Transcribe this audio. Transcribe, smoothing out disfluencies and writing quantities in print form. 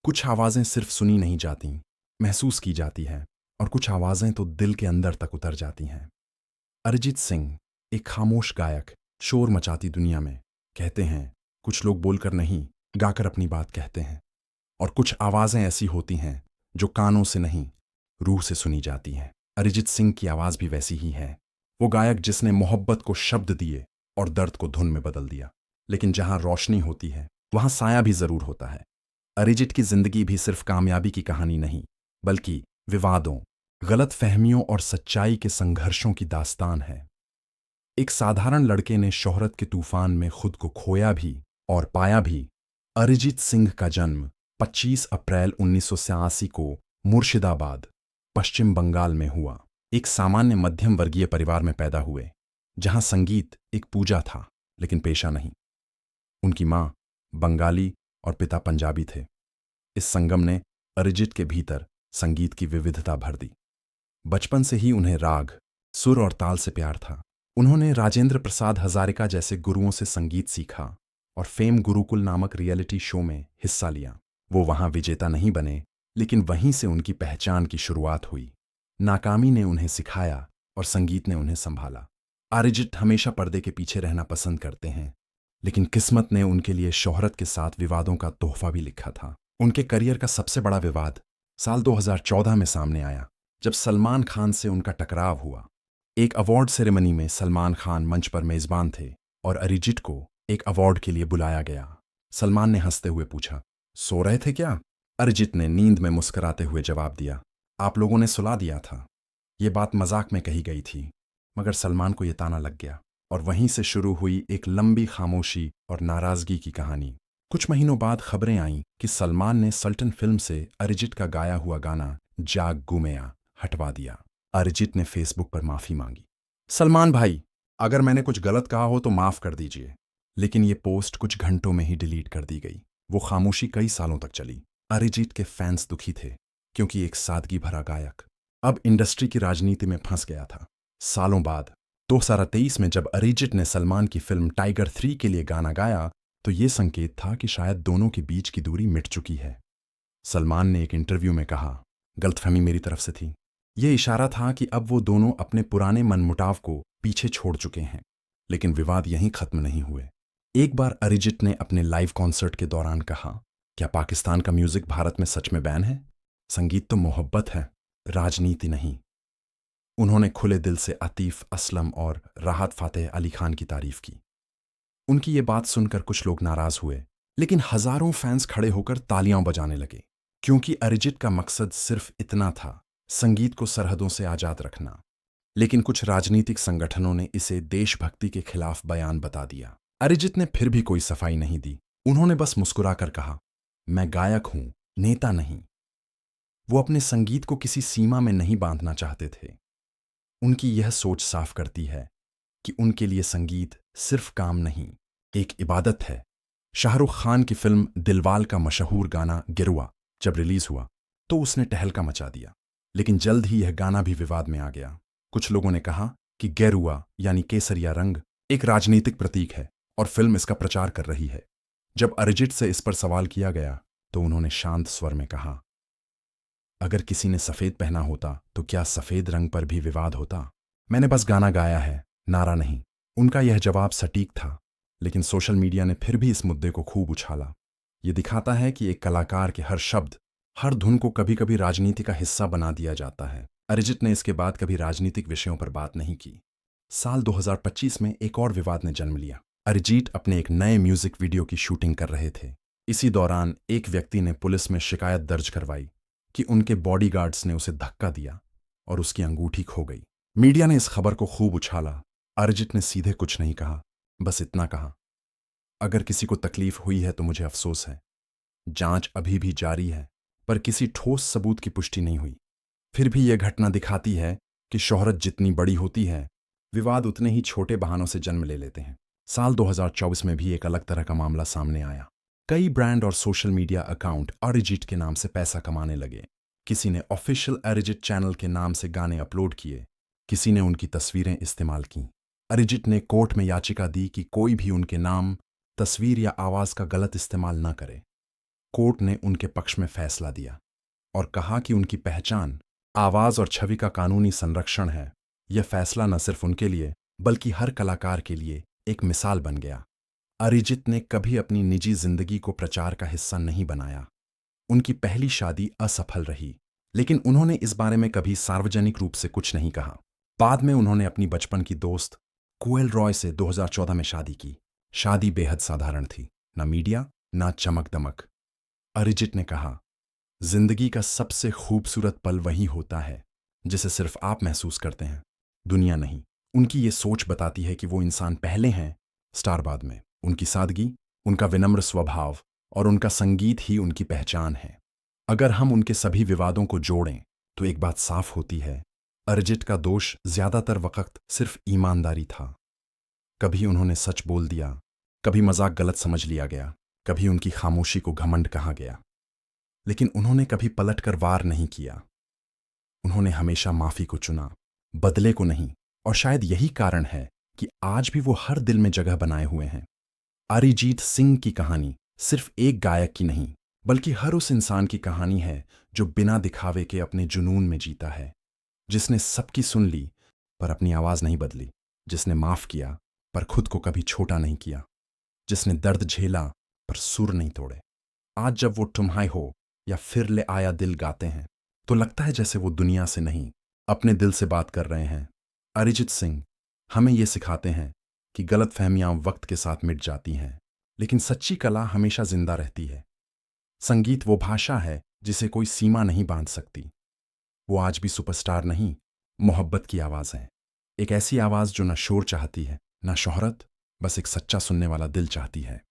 कुछ आवाज़ें सिर्फ सुनी नहीं जाती, महसूस की जाती हैं, और कुछ आवाज़ें तो दिल के अंदर तक उतर जाती हैं। अरिजीत सिंह, एक खामोश गायक, शोर मचाती दुनिया में। कहते हैं, कुछ लोग बोलकर नहीं, गाकर अपनी बात कहते हैं। और कुछ आवाज़ें ऐसी होती हैं जो कानों से नहीं, रूह से सुनी जाती हैं। अरिजीत सिंह की आवाज़ भी वैसी ही है। वो गायक जिसने मोहब्बत को शब्द दिए और दर्द को धुन में बदल दिया। लेकिन जहां रोशनी होती है वहां साया भी जरूर होता है। अरिजीत की जिंदगी भी सिर्फ कामयाबी की कहानी नहीं, बल्कि विवादों, गलत फहमियों और सच्चाई के संघर्षों की दास्तान है। एक साधारण लड़के ने शोहरत के तूफान में खुद को खोया भी और पाया भी। अरिजीत सिंह का जन्म 25 अप्रैल 1986 को मुर्शिदाबाद, पश्चिम बंगाल में हुआ। एक सामान्य मध्यम वर्गीय परिवार में पैदा हुए, जहां संगीत एक पूजा था, लेकिन पेशा नहीं। उनकी मां बंगाली और पिता पंजाबी थे। इस संगम ने अरिजीत के भीतर संगीत की विविधता भर दी। बचपन से ही उन्हें राग, सुर और ताल से प्यार था। उन्होंने राजेंद्र प्रसाद हजारिका जैसे गुरुओं से संगीत सीखा और फेम गुरुकुल नामक रियलिटी शो में हिस्सा लिया। वो वहां विजेता नहीं बने, लेकिन वहीं से उनकी पहचान की शुरुआत हुई। नाकामी ने उन्हें सिखाया और संगीत ने उन्हें संभाला। अरिजीत हमेशा पर्दे के पीछे रहना पसंद करते हैं, लेकिन किस्मत ने उनके लिए शोहरत के साथ विवादों का तोहफा भी लिखा था। उनके करियर का सबसे बड़ा विवाद साल 2014 में सामने आया, जब सलमान खान से उनका टकराव हुआ। एक अवार्ड सेरेमनी में सलमान खान मंच पर मेजबान थे और अरिजीत को एक अवार्ड के लिए बुलाया गया। सलमान ने हंसते हुए पूछा, सो रहे थे क्या? अरिजीत ने नींद में मुस्कुराते हुए जवाब दिया, आप लोगों ने सुला दिया था। ये बात मजाक में कही गई थी, मगर सलमान को यह ताना लग गया और वहीं से शुरू हुई एक लंबी खामोशी और नाराजगी की कहानी। कुछ महीनों बाद खबरें आईं कि सलमान ने सल्टन फिल्म से अरिजीत का गाया हुआ गाना जाग गुमेया हटवा दिया। अरिजीत ने फेसबुक पर माफी मांगी। सलमान भाई, अगर मैंने कुछ गलत कहा हो तो माफ कर दीजिए। लेकिन ये पोस्ट कुछ घंटों में ही डिलीट कर दी गई। वो खामोशी कई सालों तक चली। अरिजीत के फैंस दुखी थे, क्योंकि एक सादगी भरा गायक अब इंडस्ट्री की राजनीति में फंस गया था। सालों बाद 2023 में जब अरिजीत ने सलमान की फिल्म टाइगर 3 के लिए गाना गाया, तो ये संकेत था कि शायद दोनों के बीच की दूरी मिट चुकी है। सलमान ने एक इंटरव्यू में कहा, गलतफहमी मेरी तरफ से थी। ये इशारा था कि अब वो दोनों अपने पुराने मनमुटाव को पीछे छोड़ चुके हैं। लेकिन विवाद यहीं खत्म नहीं हुए। एक बार अरिजीत ने अपने लाइव कॉन्सर्ट के दौरान कहा, क्या पाकिस्तान का म्यूजिक भारत में सच में बैन है? संगीत तो मोहब्बत है, राजनीति नहीं। उन्होंने खुले दिल से आतिफ असलम और राहत फातेह अली खान की तारीफ की। उनकी ये बात सुनकर कुछ लोग नाराज हुए, लेकिन हजारों फैंस खड़े होकर तालियां बजाने लगे, क्योंकि अरिजीत का मकसद सिर्फ इतना था, संगीत को सरहदों से आजाद रखना। लेकिन कुछ राजनीतिक संगठनों ने इसे देशभक्ति के खिलाफ बयान बता दिया। अरिजीत ने फिर भी कोई सफाई नहीं दी। उन्होंने बस मुस्कुराकर कहा, मैं गायक हूं, नेता नहीं। वो अपने संगीत को किसी सीमा में नहीं बांधना चाहते थे। उनकी यह सोच साफ करती है कि उनके लिए संगीत सिर्फ काम नहीं, एक इबादत है। शाहरुख खान की फिल्म दिलवाल का मशहूर गाना गिरुआ जब रिलीज हुआ तो उसने टहलका मचा दिया, लेकिन जल्द ही यह गाना भी विवाद में आ गया। कुछ लोगों ने कहा कि गेरुआ यानी केसरिया रंग एक राजनीतिक प्रतीक है और फिल्म इसका प्रचार कर रही है। जब अरिजीत से इस पर सवाल किया गया तो उन्होंने शांत स्वर में कहा, अगर किसी ने सफेद पहना होता तो क्या सफेद रंग पर भी विवाद होता? मैंने बस गाना गाया है, नारा नहीं। उनका यह जवाब सटीक था, लेकिन सोशल मीडिया ने फिर भी इस मुद्दे को खूब उछाला। ये दिखाता है कि एक कलाकार के हर शब्द, हर धुन को कभी कभी राजनीति का हिस्सा बना दिया जाता है। अरिजीत ने इसके बाद कभी राजनीतिक विषयों पर बात नहीं की। साल 2025 में एक और विवाद ने जन्म लिया। अरिजीत अपने एक नए म्यूजिक वीडियो की शूटिंग कर रहे थे। इसी दौरान एक व्यक्ति ने पुलिस में शिकायत दर्ज करवाई कि उनके बॉडीगार्ड्स ने उसे धक्का दिया और उसकी अंगूठी खो गई। मीडिया ने इस खबर को खूब उछाला। अरिजीत ने सीधे कुछ नहीं कहा, बस इतना कहा, अगर किसी को तकलीफ हुई है तो मुझे अफसोस है। जांच अभी भी जारी है, पर किसी ठोस सबूत की पुष्टि नहीं हुई। फिर भी यह घटना दिखाती है कि शोहरत जितनी बड़ी होती है, विवाद उतने ही छोटे बहानों से जन्म ले लेते हैं। साल 2024 में भी एक अलग तरह का मामला सामने आया। कई ब्रांड और सोशल मीडिया अकाउंट अरिजीत के नाम से पैसा कमाने लगे। किसी ने ऑफिशियल अरिजीत चैनल के नाम से गाने अपलोड किए, किसी ने उनकी तस्वीरें इस्तेमाल की। अरिजीत ने कोर्ट में याचिका दी कि कोई भी उनके नाम, तस्वीर या आवाज का गलत इस्तेमाल न करे। कोर्ट ने उनके पक्ष में फैसला दिया और कहा कि उनकी पहचान, आवाज और छवि का कानूनी संरक्षण है। यह फैसला न सिर्फ उनके लिए बल्कि हर कलाकार के लिए एक मिसाल बन गया। अरिजीत ने कभी अपनी निजी जिंदगी को प्रचार का हिस्सा नहीं बनाया। उनकी पहली शादी असफल रही, लेकिन उन्होंने इस बारे में कभी सार्वजनिक रूप से कुछ नहीं कहा। बाद में उन्होंने अपनी बचपन की दोस्त कोएल रॉय से 2014 में शादी की। शादी बेहद साधारण थी, ना मीडिया ना चमक दमक। अरिजीत ने कहा, जिंदगी का सबसे खूबसूरत पल वही होता है जिसे सिर्फ आप महसूस करते हैं, दुनिया नहीं। उनकी ये सोच बताती है कि वो इंसान पहले हैं, स्टार बाद में। उनकी सादगी, उनका विनम्र स्वभाव और उनका संगीत ही उनकी पहचान है। अगर हम उनके सभी विवादों को जोड़ें तो एक बात साफ होती है, अरिजीत का दोष ज्यादातर वक्त सिर्फ ईमानदारी था। कभी उन्होंने सच बोल दिया, कभी मजाक गलत समझ लिया गया, कभी उनकी खामोशी को घमंड कहा गया, लेकिन उन्होंने कभी पलटकर वार नहीं किया। उन्होंने हमेशा माफी को चुना, बदले को नहीं। और शायद यही कारण है कि आज भी वो हर दिल में जगह बनाए हुए हैं। अरिजीत सिंह की कहानी सिर्फ एक गायक की नहीं, बल्कि हर उस इंसान की कहानी है जो बिना दिखावे के अपने जुनून में जीता है, जिसने सबकी सुन ली पर अपनी आवाज नहीं बदली, जिसने माफ किया पर खुद को कभी छोटा नहीं किया, जिसने दर्द झेला पर सुर नहीं तोड़े। आज जब वो तुम्हारे हो या फिर ले आया दिल गाते हैं तो लगता है जैसे वो दुनिया से नहीं, अपने दिल से बात कर रहे हैं। अरिजीत सिंह हमें ये सिखाते हैं कि गलतफहमियां वक्त के साथ मिट जाती हैं, लेकिन सच्ची कला हमेशा जिंदा रहती है। संगीत वो भाषा है जिसे कोई सीमा नहीं बांध सकती। वो आज भी सुपरस्टार नहीं, मोहब्बत की आवाज है। एक ऐसी आवाज जो ना शोर चाहती है ना शोहरत, बस एक सच्चा सुनने वाला दिल चाहती है।